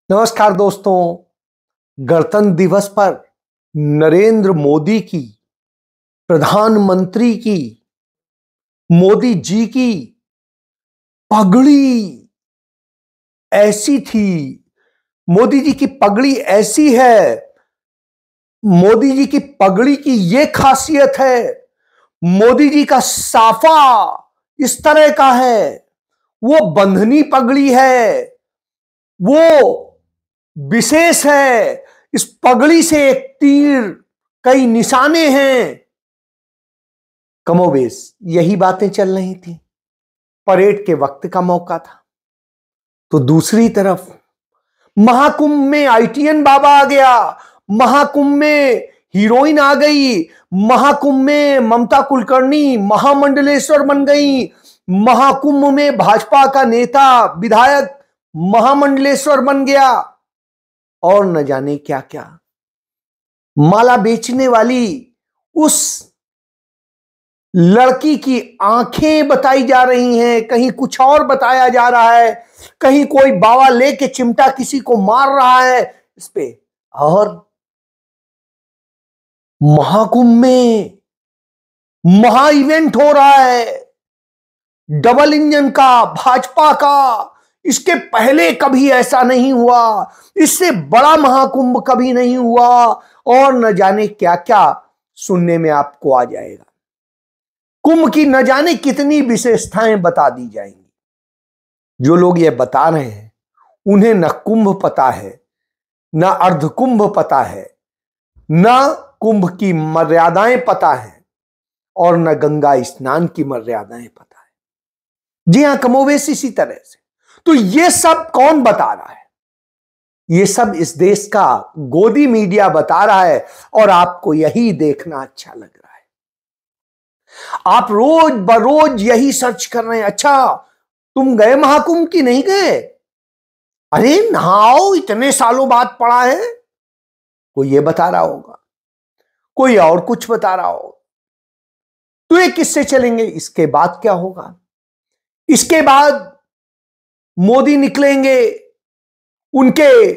नमस्कार दोस्तों। गणतंत्र दिवस पर नरेंद्र मोदी की, प्रधानमंत्री की, मोदी जी की पगड़ी ऐसी थी। मोदी जी की पगड़ी ऐसी है, मोदी जी की पगड़ी की यह खासियत है, मोदी जी का साफा इस तरह का है, वो बंधनी पगड़ी है, वो विशेष है। इस पगड़ी से एक तीर, कई निशाने हैं। कमोबेश यही बातें चल रही थी। परेड के वक्त का मौका था। तो दूसरी तरफ महाकुंभ में आईटीएन बाबा आ गया, महाकुंभ में हीरोइन आ गई, महाकुंभ में ममता कुलकर्णी महामंडलेश्वर बन गई, महाकुंभ में भाजपा का नेता विधायक महामंडलेश्वर बन गया, और न जाने क्या क्या। माला बेचने वाली उस लड़की की आंखें बताई जा रही हैं, कहीं कुछ और बताया जा रहा है, कहीं कोई बाबा लेके चिमटा किसी को मार रहा है इस पे। और महाकुंभ में महा इवेंट हो रहा है, डबल इंजन का, भाजपा का। इसके पहले कभी ऐसा नहीं हुआ, इससे बड़ा महाकुंभ कभी नहीं हुआ, और न जाने क्या क्या सुनने में आपको आ जाएगा। कुंभ की न जाने कितनी विशेषताएं बता दी जाएंगी। जो लोग ये बता रहे हैं उन्हें न कुंभ पता है, न अर्धकुंभ पता है, न कुंभ की मर्यादाएं पता है, और न गंगा स्नान की मर्यादाएं पता है। जी हां, कमोवेश इसी तरह से। तो ये सब कौन बता रहा है? ये सब इस देश का गोदी मीडिया बता रहा है, और आपको यही देखना अच्छा लग रहा है। आप रोज बरोज यही सर्च कर रहे हैं। अच्छा, तुम गए महाकुंभ की नहीं गए? अरे नहाओ, इतने सालों बाद पड़ा है। कोई ये बता रहा होगा, कोई और कुछ बता रहा होगा। तो ये किससे चलेंगे? इसके बाद क्या होगा? इसके बाद मोदी निकलेंगे, उनके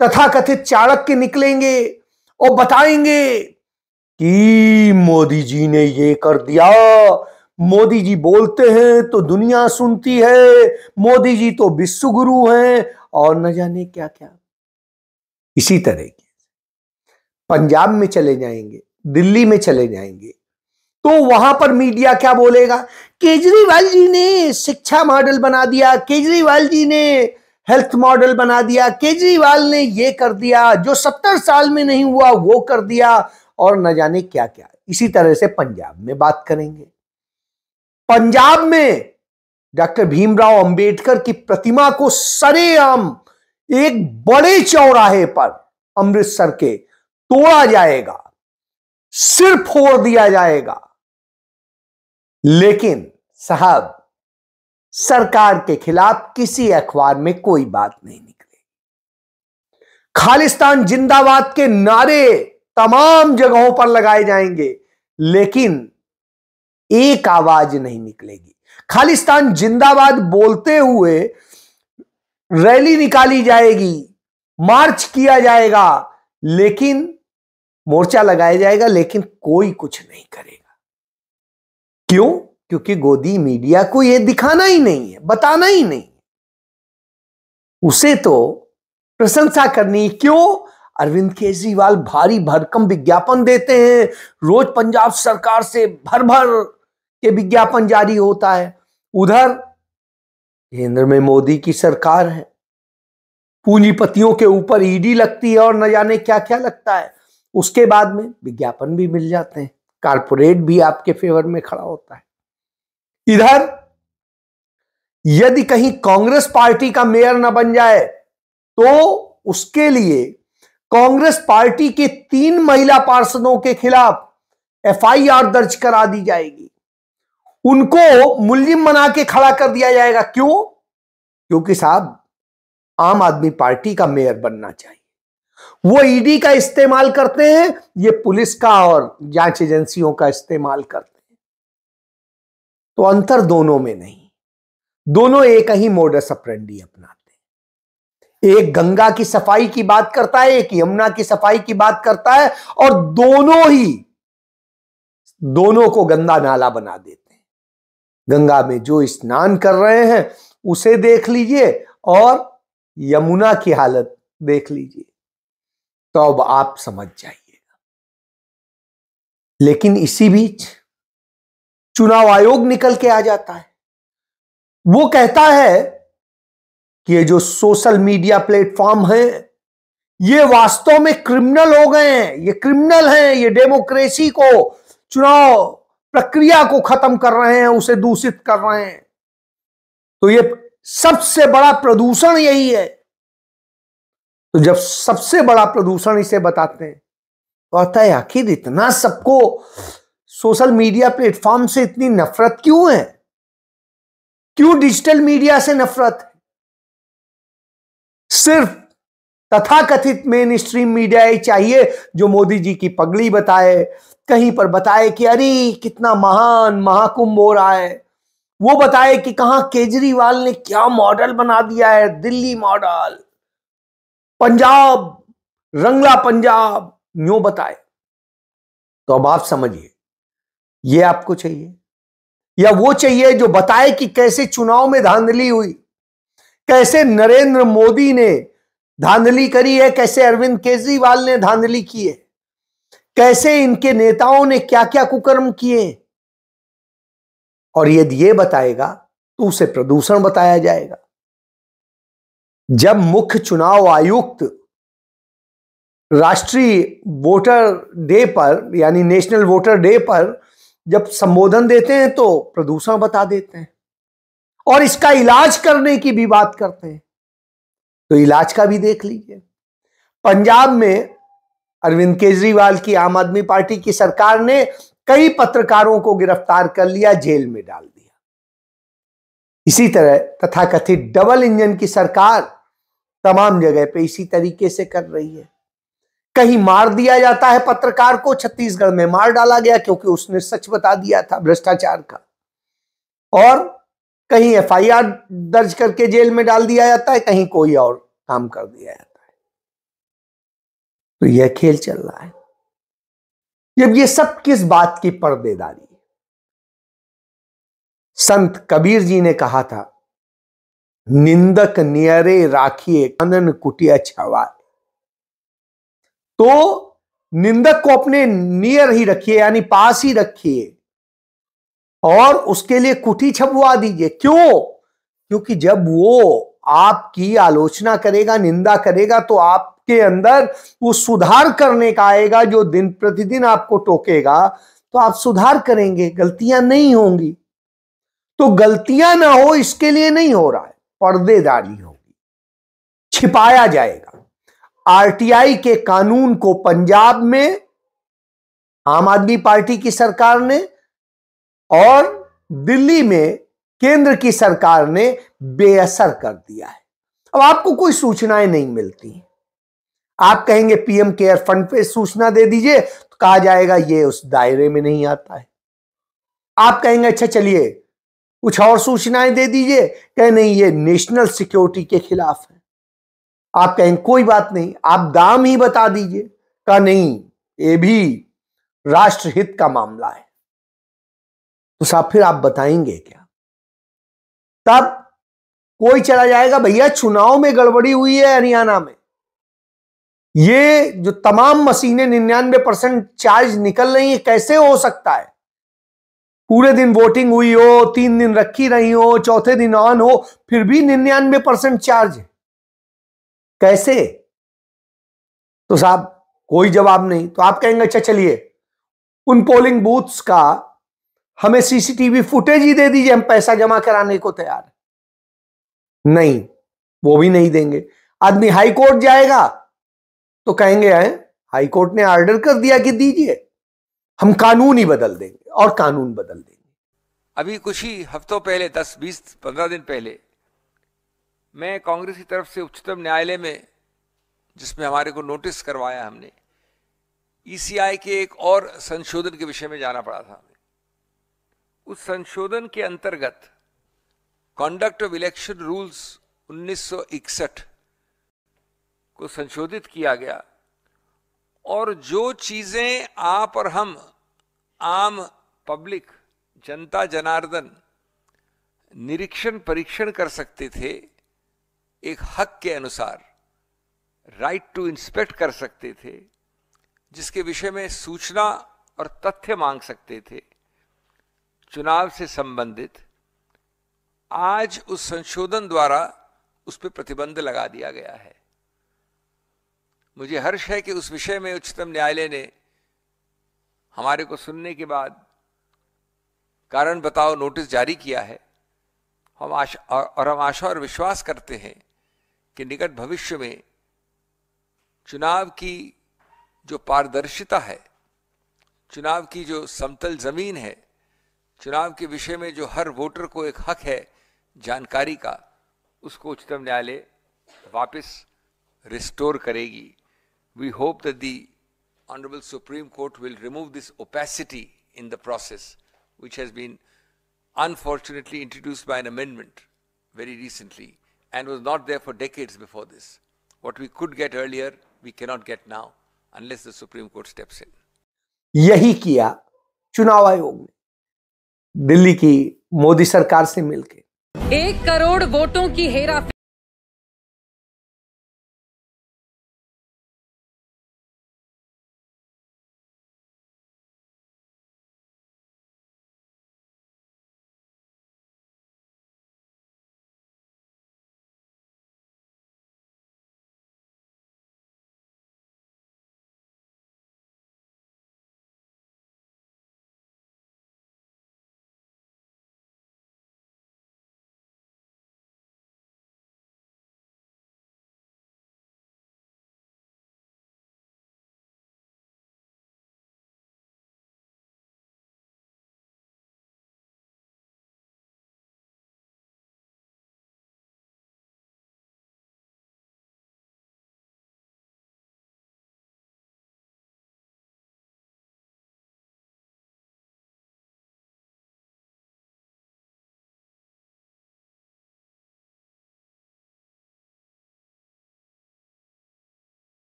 तथाकथित चाणक्य निकलेंगे और बताएंगे कि मोदी जी ने ये कर दिया, मोदी जी बोलते हैं तो दुनिया सुनती है, मोदी जी तो विश्व गुरु हैं, और न जाने क्या क्या। इसी तरह के पंजाब में चले जाएंगे, दिल्ली में चले जाएंगे, तो वहां पर मीडिया क्या बोलेगा? केजरीवाल जी ने शिक्षा मॉडल बना दिया, केजरीवाल जी ने हेल्थ मॉडल बना दिया, केजरीवाल ने ये कर दिया, जो 70 साल में नहीं हुआ वो कर दिया, और न जाने क्या क्या। इसी तरह से पंजाब में बात करेंगे। पंजाब में डॉक्टर भीमराव अंबेडकर की प्रतिमा को सरेआम एक बड़े चौराहे पर अमृतसर के तोड़ा जाएगा, सिर फोड़ दिया जाएगा। लेकिन साहब, सरकार के खिलाफ किसी अखबार में कोई बात नहीं निकली। खालिस्तान जिंदाबाद के नारे तमाम जगहों पर लगाए जाएंगे, लेकिन एक आवाज नहीं निकलेगी। खालिस्तान जिंदाबाद बोलते हुए रैली निकाली जाएगी, मार्च किया जाएगा, लेकिन मोर्चा लगाया जाएगा, लेकिन कोई कुछ नहीं करेगा। क्यों? क्योंकि गोदी मीडिया को यह दिखाना ही नहीं है, बताना ही नहीं। उसे तो प्रशंसा करनी। क्यों? अरविंद केजरीवाल भारी भरकम विज्ञापन देते हैं, रोज पंजाब सरकार से भर भर के विज्ञापन जारी होता है। उधर केंद्र में मोदी की सरकार है, पूंजीपतियों के ऊपर ईडी लगती है और न जाने क्या क्या लगता है। उसके बाद में विज्ञापन भी मिल जाते हैं, कारपोरेट भी आपके फेवर में खड़ा होता है। इधर यदि कहीं कांग्रेस पार्टी का मेयर न बन जाए तो उसके लिए कांग्रेस पार्टी के 3 महिला पार्षदों के खिलाफ एफआईआर दर्ज करा दी जाएगी। उनको मुल्जिम बना के खड़ा कर दिया जाएगा। क्यों? क्योंकि साहब, आम आदमी पार्टी का मेयर बनना चाहिए। वो ईडी का इस्तेमाल करते हैं, ये पुलिस का और जांच एजेंसियों का इस्तेमाल करते हैं। तो अंतर दोनों में नहीं, दोनों एक ही मोडस ऑपरेंडी अपनाते हैं। एक गंगा की सफाई की बात करता है, एक यमुना की सफाई की बात करता है, और दोनों को गंदा नाला बना देते हैं। गंगा में जो स्नान कर रहे हैं उसे देख लीजिए और यमुना की हालत देख लीजिए, तो अब आप समझ जाइएगा। लेकिन इसी बीच चुनाव आयोग निकल के आ जाता है। वो कहता है कि ये जो सोशल मीडिया प्लेटफॉर्म है ये वास्तव में क्रिमिनल हो गए हैं, ये क्रिमिनल हैं, ये डेमोक्रेसी को, चुनाव प्रक्रिया को खत्म कर रहे हैं, उसे दूषित कर रहे हैं। तो ये सबसे बड़ा प्रदूषण यही है। तो जब सबसे बड़ा प्रदूषण इसे बताते हैं तो आता है आखिर इतना सबको सोशल मीडिया प्लेटफॉर्म से इतनी नफरत क्यों है? क्यों डिजिटल मीडिया से नफरत है? सिर्फ तथाकथित मेन स्ट्रीम मीडिया ही चाहिए जो मोदी जी की पगड़ी बताए, कहीं पर बताए कि अरे कितना महान महाकुंभ हो रहा है, वो बताए कि कहां केजरीवाल ने क्या मॉडल बना दिया है, दिल्ली मॉडल, पंजाब, रंगला पंजाब, यूं बताए। तो अब आप समझिए, ये आपको चाहिए या वो चाहिए जो बताए कि कैसे चुनाव में धांधली हुई, कैसे नरेंद्र मोदी ने धांधली करी है, कैसे अरविंद केजरीवाल ने धांधली की है, कैसे इनके नेताओं ने क्या क्या कुकर्म किए, और यदि ये बताएगा तो उसे प्रदूषण बताया जाएगा। जब मुख्य चुनाव आयुक्त राष्ट्रीय वोटर डे पर यानी नेशनल वोटर डे पर जब संबोधन देते हैं तो प्रदूषण बता देते हैं और इसका इलाज करने की भी बात करते हैं। तो इलाज का भी देख लीजिए। पंजाब में अरविंद केजरीवाल की आम आदमी पार्टी की सरकार ने कई पत्रकारों को गिरफ्तार कर लिया, जेल में डाल दिया। इसी तरह तथाकथित डबल इंजन की सरकार तमाम जगह पे इसी तरीके से कर रही है। कहीं मार दिया जाता है पत्रकार को, छत्तीसगढ़ में मार डाला गया क्योंकि उसने सच बता दिया था भ्रष्टाचार का, और कहीं एफआईआर दर्ज करके जेल में डाल दिया जाता है, कहीं कोई और काम कर दिया जाता है। तो यह खेल चल रहा है। जब ये सब किस बात की पर्देदारी है? संत कबीर जी ने कहा था, निंदक नियरे राखिए कानन कुटिया छावाए। तो निंदक को अपने नियर ही रखिए, यानी पास ही रखिए, और उसके लिए कुटी छपवा दीजिए। क्यों? क्योंकि जब वो आपकी आलोचना करेगा, निंदा करेगा, तो आपके अंदर वो सुधार करने का आएगा। जो दिन प्रतिदिन आपको टोकेगा तो आप सुधार करेंगे, गलतियां नहीं होंगी। तो गलतियां ना हो इसके लिए नहीं हो रहा है, पर्देदारी होगी, छिपाया जाएगा। आरटीआई के कानून को पंजाब में आम आदमी पार्टी की सरकार ने और दिल्ली में केंद्र की सरकार ने बेअसर कर दिया है। अब आपको कोई सूचनाएं नहीं मिलती। आप कहेंगे पीएम केयर फंड पे सूचना दे दीजिए, तो कहा जाएगा ये उस दायरे में नहीं आता है। आप कहेंगे अच्छा चलिए कुछ और सूचनाएं दे दीजिए, कहे नहीं ये नेशनल सिक्योरिटी के खिलाफ है। आप कहेंगे कोई बात नहीं, आप दाम ही बता दीजिए, कहा नहीं ये भी राष्ट्रहित का मामला है। तो साहब फिर आप बताएंगे क्या? तब कोई चला जाएगा भैया चुनाव में गड़बड़ी हुई है हरियाणा में, ये जो तमाम मशीनें 99% चार्ज निकल रही है, कैसे हो सकता है? पूरे दिन वोटिंग हुई हो, 3 दिन रखी रही हो, चौथे दिन ऑन हो, फिर भी 99% चार्ज है, कैसे? तो साहब कोई जवाब नहीं। तो आप कहेंगे अच्छा चलिए उन पोलिंग बूथ्स का हमें सीसीटीवी फुटेज ही दे दीजिए, हम पैसा जमा कराने को तैयार है। नहीं, वो भी नहीं देंगे। आदमी हाई कोर्ट जाएगा तो कहेंगे हाई कोर्ट ने ऑर्डर कर दिया कि दीजिए, हम कानून ही बदल देंगे और कानून बदल देंगे। अभी कुछ ही हफ्तों पहले 10, 20, 15 दिन पहले मैं कांग्रेस की तरफ से उच्चतम न्यायालय में, जिसमें हमारे को नोटिस करवाया हमने, ईसीआई के एक और संशोधन के विषय में जाना पड़ा था। उस संशोधन के अंतर्गत कॉन्डक्ट ऑफ इलेक्शन रूल्स 1961 को संशोधित किया गया और जो चीजें आप और हम आम पब्लिक, जनता जनार्दन निरीक्षण परीक्षण कर सकते थे, एक हक के अनुसार राइट टू इंस्पेक्ट कर सकते थे, जिसके विषय में सूचना और तथ्य मांग सकते थे चुनाव से संबंधित, आज उस संशोधन द्वारा उस पर प्रतिबंध लगा दिया गया है। मुझे हर्ष है कि उस विषय में उच्चतम न्यायालय ने हमारे को सुनने के बाद कारण बताओ नोटिस जारी किया है। हम आशा और विश्वास करते हैं कि निकट भविष्य में चुनाव की जो पारदर्शिता है, चुनाव की जो समतल जमीन है, चुनाव के विषय में जो हर वोटर को एक हक है जानकारी का, उसको उच्चतम न्यायालय वापस रिस्टोर करेगी। We hope that the Honorable Supreme Court will remove this opacity in the process, which has been unfortunately introduced by an amendment very recently and was not there for decades before this. What we could get earlier, we cannot get now unless the Supreme Court steps in. यही किया चुनाव आयोग ने दिल्ली की मोदी सरकार से मिलकर। 1 करोड़ वोटों की हेरा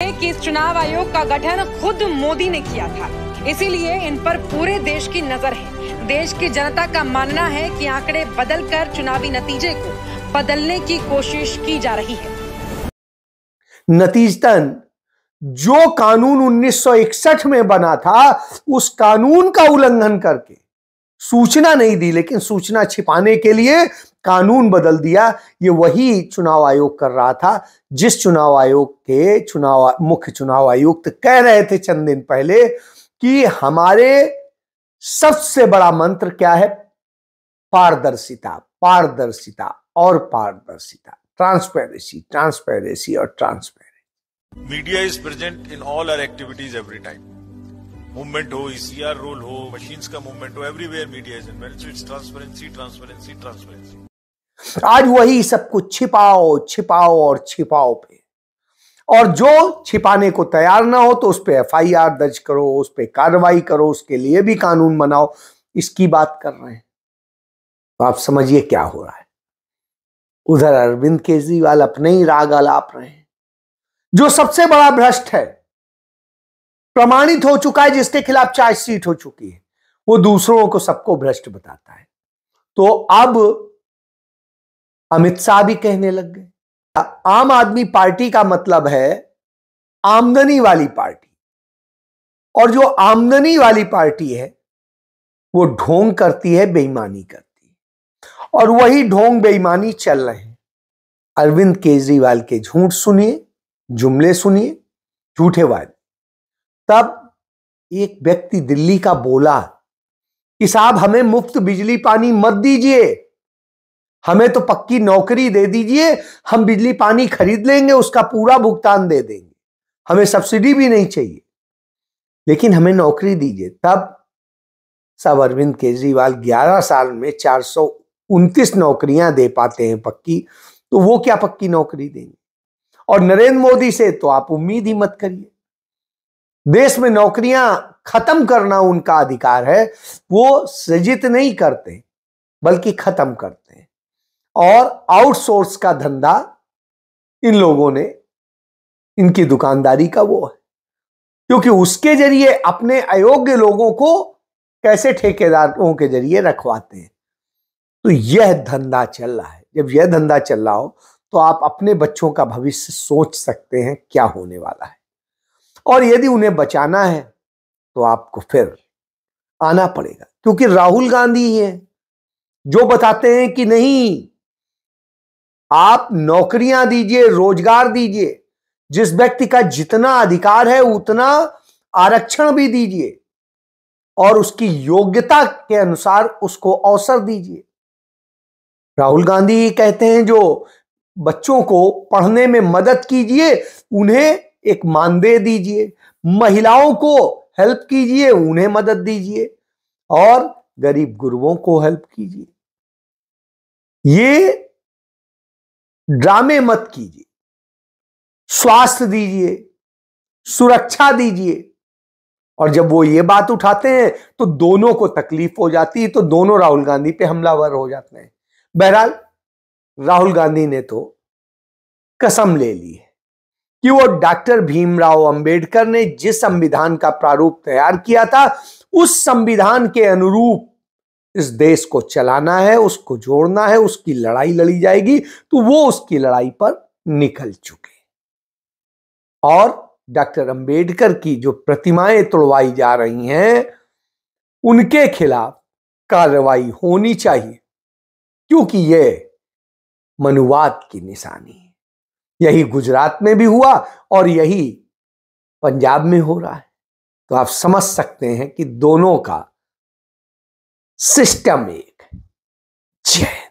कि इस चुनाव आयोग का गठन खुद मोदी ने किया था, इसीलिए इन पर पूरे देश की नजर है। देश की जनता का मानना है कि आंकड़े बदलकर चुनावी नतीजे को बदलने की कोशिश की जा रही है। नतीजतन जो कानून 1961 में बना था, उस कानून का उल्लंघन करके सूचना नहीं दी, लेकिन सूचना छिपाने के लिए कानून बदल दिया। ये वही चुनाव आयोग कर रहा था जिस चुनाव आयोग के मुख्य चुनाव आयुक्त कह रहे थे चंद दिन पहले कि हमारे सबसे बड़ा मंत्र क्या है? पारदर्शिता, पारदर्शिता और पारदर्शिता, ट्रांसपेरेंसी, ट्रांसपेरेंसी और transparency. Media is present in all our activities every time. Movement हो, ईसीआर रोल हो, मशीन्स का मूवमेंट हो, everywhere media is involved. So it's transparency, transparency, transparency. आज वही सब कुछ छिपाओ, छिपाओ और छिपाओ पे, और जो छिपाने को तैयार ना हो तो उस पे एफआईआर दर्ज करो, उस पे कार्रवाई करो, उसके लिए भी कानून बनाओ, इसकी बात कर रहे हैं। तो आप समझिए क्या हो रहा है। उधर अरविंद केजरीवाल अपने ही राग आलाप रहे हैं। जो सबसे बड़ा भ्रष्ट है, प्रमाणित हो चुका है, जिसके खिलाफ चार्जशीट हो चुकी है, वो दूसरों को सबको भ्रष्ट बताता है। तो अब अमित शाह भी कहने लग गए। आम आदमी पार्टी का मतलब है आमदनी वाली पार्टी, और जो आमदनी वाली पार्टी है वो ढोंग करती है, बेईमानी करती है, और वही ढोंग बेईमानी चल रहे हैं। अरविंद केजरीवाल के झूठ सुनिए, जुमले सुनिए, झूठे वादे। तब एक व्यक्ति दिल्ली का बोला कि साहब हमें मुफ्त बिजली पानी मत दीजिए, हमें तो पक्की नौकरी दे दीजिए, हम बिजली पानी खरीद लेंगे, उसका पूरा भुगतान दे देंगे, हमें सब्सिडी भी नहीं चाहिए, लेकिन हमें नौकरी दीजिए। तब सब अरविंद केजरीवाल 11 साल में 429 नौकरियां दे पाते हैं पक्की, तो वो क्या पक्की नौकरी देंगे। और नरेंद्र मोदी से तो आप उम्मीद ही मत करिए। देश में नौकरियां खत्म करना उनका अधिकार है, वो सृजित नहीं करते बल्कि खत्म करते हैं। और आउटसोर्स का धंधा इन लोगों ने, इनकी दुकानदारी का वो है, क्योंकि उसके जरिए अपने अयोग्य लोगों को कैसे ठेकेदारों के जरिए रखवाते हैं। तो यह धंधा चल रहा है। जब यह धंधा चल रहा हो तो आप अपने बच्चों का भविष्य सोच सकते हैं क्या होने वाला है। और यदि उन्हें बचाना है तो आपको फिर आना पड़ेगा, क्योंकि राहुल गांधी ही है जो बताते हैं कि नहीं, आप नौकरियां दीजिए, रोजगार दीजिए, जिस व्यक्ति का जितना अधिकार है उतना आरक्षण भी दीजिए और उसकी योग्यता के अनुसार उसको अवसर दीजिए। राहुल गांधी कहते हैं जो बच्चों को पढ़ने में मदद कीजिए, उन्हें एक मानदेय दीजिए, महिलाओं को हेल्प कीजिए, उन्हें मदद दीजिए, और गरीब गुरबों को हेल्प कीजिए। ये ड्रामे मत कीजिए। स्वास्थ्य दीजिए, सुरक्षा दीजिए। और जब वो ये बात उठाते हैं तो दोनों को तकलीफ हो जाती है, तो दोनों राहुल गांधी पे हमलावर हो जाते हैं। बहरहाल राहुल गांधी ने तो कसम ले ली है कि वो डॉक्टर भीमराव अंबेडकर ने जिस संविधान का प्रारूप तैयार किया था उस संविधान के अनुरूप इस देश को चलाना है, उसको जोड़ना है, उसकी लड़ाई लड़ी जाएगी। तो वो उसकी लड़ाई पर निकल चुके। और डॉक्टर अंबेडकर की जो प्रतिमाएं तोड़वाई जा रही हैं उनके खिलाफ कार्रवाई होनी चाहिए, क्योंकि यह मनुवाद की निशानी है। यही गुजरात में भी हुआ और यही पंजाब में हो रहा है। तो आप समझ सकते हैं कि दोनों का सिस्टम एक है। जय